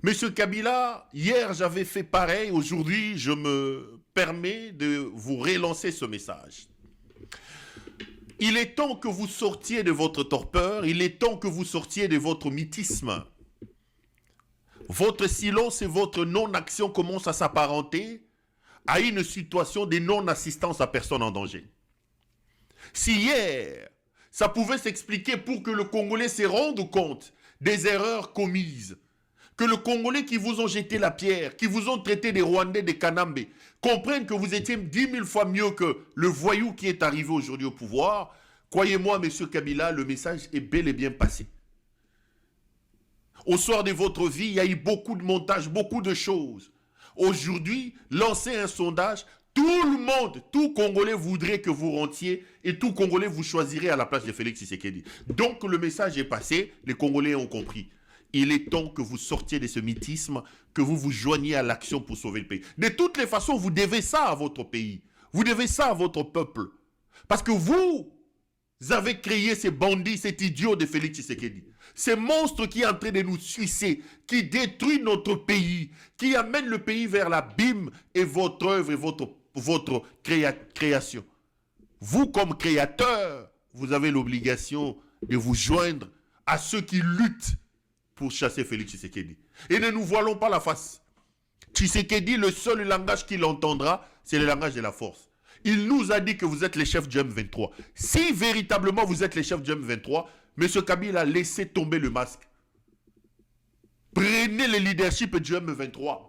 Monsieur Kabila, hier j'avais fait pareil, aujourd'hui je me permets de vous relancer ce message. Il est temps que vous sortiez de votre torpeur, il est temps que vous sortiez de votre mythisme. Votre silence et votre non-action commencent à s'apparenter à une situation de non-assistance à personne en danger. Si hier, ça pouvait s'expliquer pour que le Congolais se rende compte des erreurs commises, que le Congolais qui vous ont jeté la pierre, qui vous ont traité des Rwandais, des Kanambe, comprennent que vous étiez 10 000 fois mieux que le voyou qui est arrivé aujourd'hui au pouvoir, croyez-moi, monsieur Kabila, le message est bel et bien passé. Au soir de votre vie, il y a eu beaucoup de montages, beaucoup de choses. Aujourd'hui, lancez un sondage. Tout le monde, tout Congolais voudrait que vous rentiez et tout Congolais vous choisirez à la place de Félix Tshisekedi. Donc le message est passé, les Congolais ont compris. Il est temps que vous sortiez de ce mythisme, que vous vous joigniez à l'action pour sauver le pays. De toutes les façons, vous devez ça à votre pays. Vous devez ça à votre peuple. Parce que vous avez créé ces bandits, cet idiot de Félix Tshisekedi. Ces monstres qui est en train de nous sucer, qui détruit notre pays, qui amène le pays vers l'abîme et votre œuvre et votre création. Vous, comme créateur, vous avez l'obligation de vous joindre à ceux qui luttent pour chasser Félix Tshisekedi. Et ne nous voilons pas la face. Tshisekedi, le seul langage qu'il entendra, c'est le langage de la force. Il nous a dit que vous êtes les chefs du M23. Si véritablement vous êtes les chefs du M23, M. Kabila, laissez tomber le masque. Prenez le leadership du M23.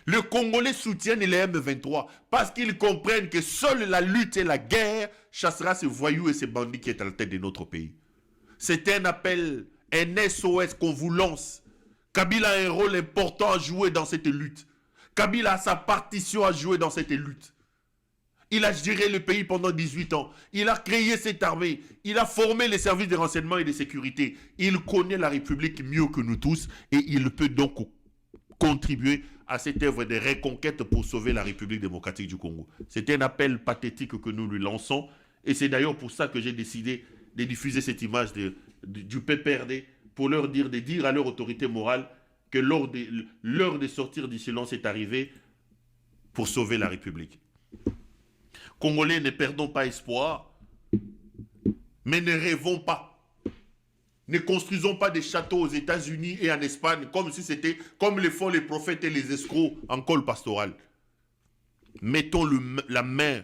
Le Congolais soutiennent les M23 parce qu'ils comprennent que seule la lutte et la guerre chassera ces voyous et ces bandits qui sont à la tête de notre pays. C'est un appel, un SOS qu'on vous lance. Kabila a un rôle important à jouer dans cette lutte. Kabila a sa partition à jouer dans cette lutte. Il a géré le pays pendant 18 ans. Il a créé cette armée. Il a formé les services de renseignement et de sécurité. Il connaît la République mieux que nous tous et il peut donc contribuer à cette œuvre de reconquête pour sauver la République démocratique du Congo. C'est un appel pathétique que nous lui lançons et c'est d'ailleurs pour ça que j'ai décidé de diffuser cette image du PPRD pour leur dire, de dire à leur autorité morale que l'heure de sortir du silence est arrivée pour sauver la République. Congolais, ne perdons pas espoir, mais ne rêvons pas. Ne construisons pas des châteaux aux États-Unis et en Espagne comme si c'était comme le font les prophètes et les escrocs en col pastoral. Mettons la main